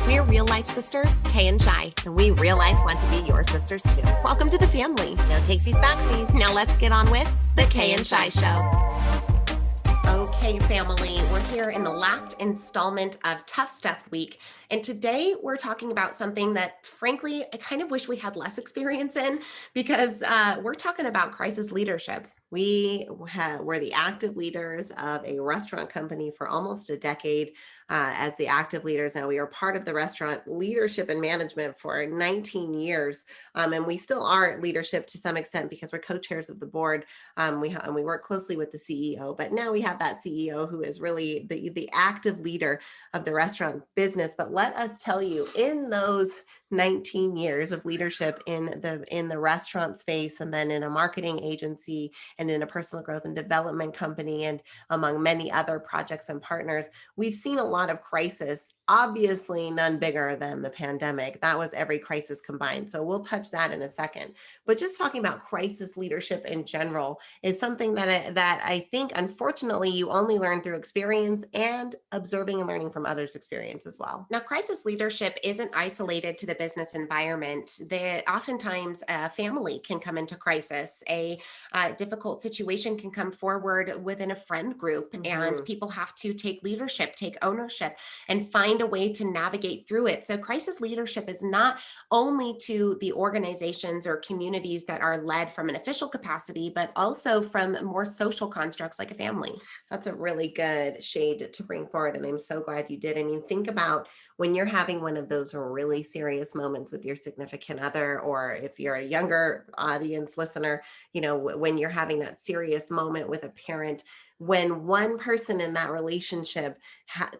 We're real life sisters, Kay and Shi, and we real life want to be your sisters too. Welcome to the family. No takesies backsies. Now let's get on with the Kay and Shi Show. Okay, family, we're here in the last installment of Tough Stuff Week. And today we're talking about something that, frankly, I kind of wish we had less experience in because we're talking about crisis leadership. We were the active leaders of a restaurant company for almost a decade as the active leaders. Now we are part of the restaurant leadership and management for 19 years. And we still are leadership to some extent because we're co-chairs of the board. And we work closely with the CEO, but now we have that CEO who is really the active leader of the restaurant business. But let us tell you, in those 19 years of leadership in the restaurant space, and then in a marketing agency and in a personal growth and development company, and among many other projects and partners, we've seen a lot of crisis. Obviously, none bigger than the pandemic. That was every crisis combined. So we'll touch that in a second. But just talking about crisis leadership in general is something that I think, unfortunately, you only learn through experience and observing and learning from others' experience as well. Now, crisis leadership isn't isolated to the business environment. Oftentimes, a family can come into crisis. A difficult situation can come forward within a friend group, and people have to take leadership, take ownership, and find a way to navigate through it. So crisis leadership is not only to the organizations or communities that are led from an official capacity, but also from more social constructs like a family. That's a really good shade to bring forward, and I'm so glad you did. I mean, think about when you're having one of those really serious moments with your significant other, or if you're a younger audience listener, when you're having that serious moment with a parent, when one person in that relationship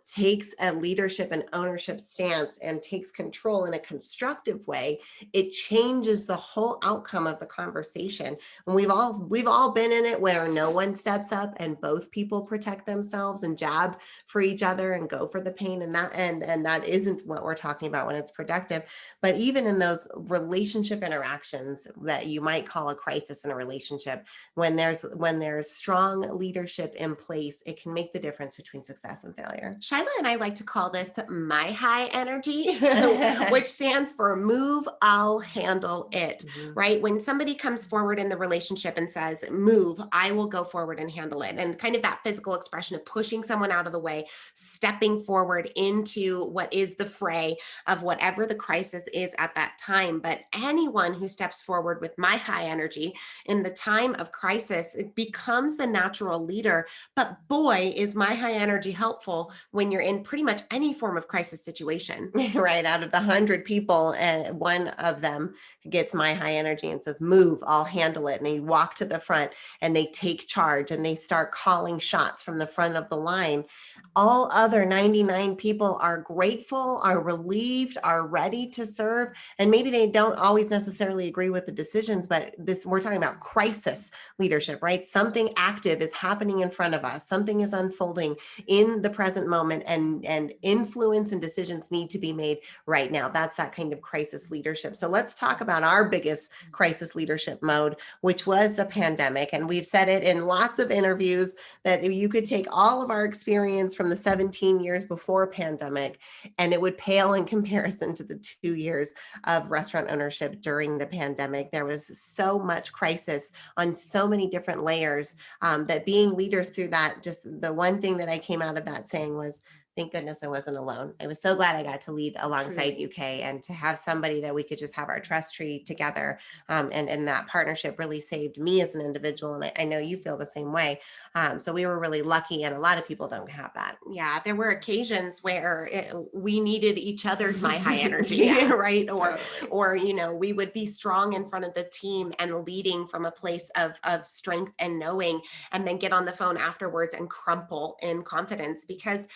takes a leadership and ownership stance and takes control in a constructive way, it changes the whole outcome of the conversation. And we've all been in it where no one steps up and both people protect themselves and jab for each other and go for the pain, and that isn't what we're talking about when it's productive. But even in those relationship interactions that you might call a crisis in a relationship, when there's strong leadership in place, it can make the difference between success and failure. Shyla and I like to call this my high energy, which stands for move, I'll handle it, right? When somebody comes forward in the relationship and says, move, I will go forward and handle it. And kind of that physical expression of pushing someone out of the way, stepping forward into what is the fray of whatever the crisis is at that time. But anyone who steps forward with my high energy in the time of crisis, it becomes the natural leader. But boy, is my high energy helpful when you're in pretty much any form of crisis situation. Right? Out of the 100 people, and one of them gets my high energy and says, move, I'll handle it. And they walk to the front and they take charge and they start calling shots from the front of the line. All other 99 people are grateful, are relieved, are ready to serve. And maybe they don't always necessarily agree with the decisions, but we're talking about crisis leadership, right? Something active is happening in front of us. Something is unfolding in the present moment, and influence and decisions need to be made right now. That's that kind of crisis leadership. So let's talk about our biggest crisis leadership mode, which was the pandemic. And we've said it in lots of interviews that you could take all of our experience from the 17 years before pandemic, and it would pale in comparison to the 2 years of restaurant ownership during the pandemic. There was so much crisis on so many different layers that being leaders through that, just the one thing that I came out of that saying was, thank goodness I wasn't alone. I was so glad I got to lead alongside UK, and to have somebody that we could just have our trust tree together. And that partnership really saved me as an individual. And I know you feel the same way. So we were really lucky, and a lot of people don't have that. Yeah, there were occasions where we needed each other's my high energy, right? Or we would be strong in front of the team and leading from a place of strength and knowing, and then get on the phone afterwards and crumple in confidence because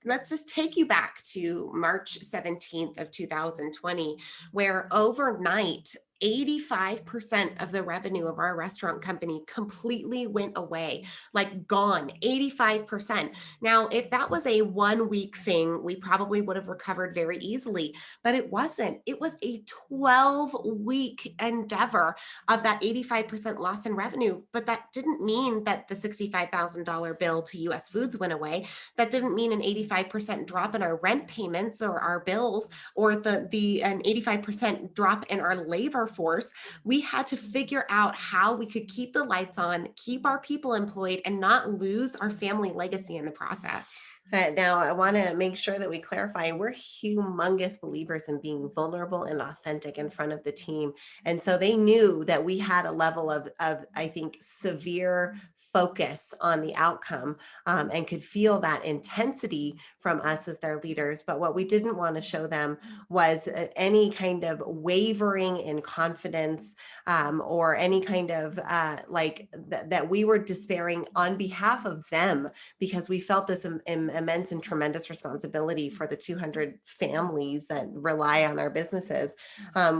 let's just take you back to March 17th of 2020, where overnight 85% of the revenue of our restaurant company completely went away, like gone, 85%. Now, if that was a 1 week thing, we probably would have recovered very easily, but it wasn't. It was a 12-week endeavor of that 85% loss in revenue. But that didn't mean that the $65,000 bill to US Foods went away. That didn't mean an 85% drop in our rent payments or our bills, or an 85% drop in our labor force. We had to figure out how we could keep the lights on, keep our people employed, and not lose our family legacy in the process. Now, I want to make sure that we clarify we're humongous believers in being vulnerable and authentic in front of the team. And so they knew that we had a level of I think, severe focus on the outcome, and could feel that intensity from us as their leaders. But what we didn't want to show them was any kind of wavering in confidence, or any kind of that we were despairing on behalf of them, because we felt this immense and tremendous responsibility for the 200 families that rely on our businesses.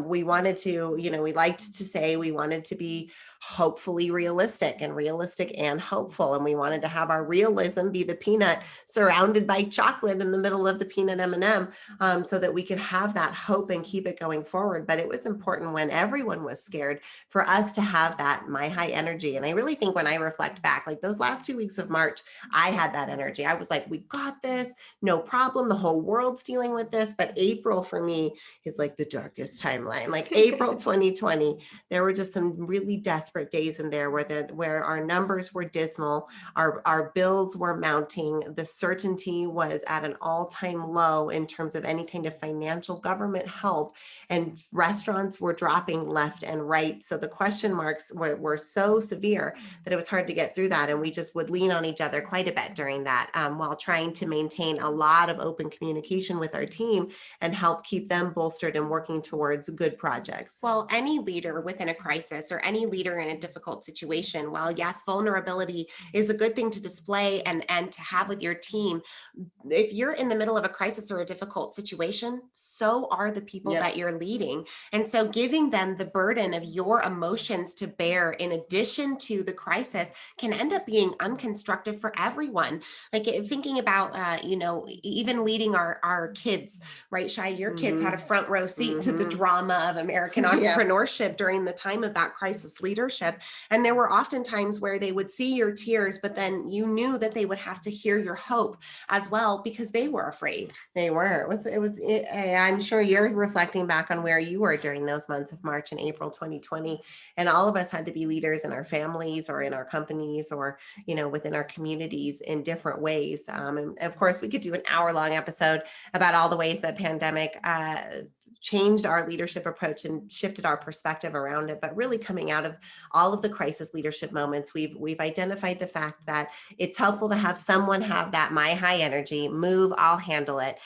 We wanted to, we liked to say we wanted to be hopefully realistic and hopeful. And we wanted to have our realism be the peanut surrounded by chocolate in the middle of the peanut M&M, so that we could have that hope and keep it going forward. But it was important when everyone was scared for us to have that my high energy. And I really think when I reflect back, like those last 2 weeks of March, I had that energy. I was like, we got this, no problem. The whole world's dealing with this. But April for me is like the darkest timeline. Like April 2020, there were just some really desperate days in there where our numbers were dismal, our bills were mounting, the certainty was at an all-time low in terms of any kind of financial government help, and restaurants were dropping left and right. So the question marks were so severe that it was hard to get through that. And we just would lean on each other quite a bit during that, while trying to maintain a lot of open communication with our team and help keep them bolstered and working towards good projects. Well, any leader within a crisis or any leader in a difficult situation, while yes, vulnerability is a good thing to display and to have with your team, if you're in the middle of a crisis or a difficult situation, so are the people that you're leading. And so giving them the burden of your emotions to bear in addition to the crisis can end up being unconstructive for everyone. Like thinking about, even leading our kids, right, Shai? Your kids had a front row seat to the drama of American entrepreneurship during the time of that crisis leadership. And there were often times where they would see your tears, but then you knew that they would have to hear your hope as well, because they were afraid. They were. I'm sure you're reflecting back on where you were during those months of March and April 2020. And all of us had to be leaders in our families or in our companies or, within our communities in different ways. And of course, we could do an hour-long episode about all the ways that pandemic changed our leadership approach and shifted our perspective around it. But really coming out of all of the crisis leadership moments, we've identified the fact that it's helpful to have someone have that my high energy, move, I'll handle it.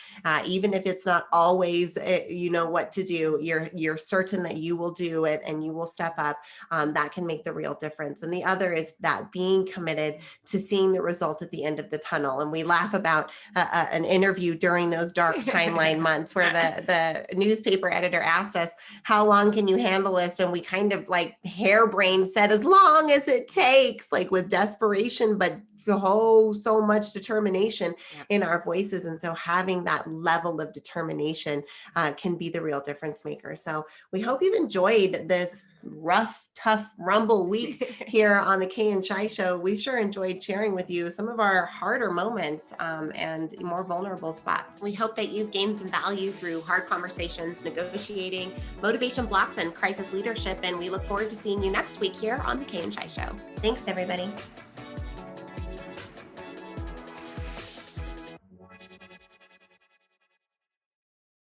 Even if it's not always, what to do, you're certain that you will do it and you will step up. That can make the real difference. And the other is that being committed to seeing the result at the end of the tunnel. And we laugh about an interview during those dark timeline months where the newspaper editor asked us, how long can you handle this? And we kind of like harebrained said, as long as it takes, like with desperation, but so much determination in our voices. And so having that level of determination can be the real difference maker. So we hope you've enjoyed this rough, tough rumble week here on the Kay Shi Show. We've sure enjoyed sharing with you some of our harder moments and more vulnerable spots. We hope that you've gained some value through hard conversations, negotiating, motivation blocks, and crisis leadership. And we look forward to seeing you next week here on the Kay Shi Show. Thanks, everybody.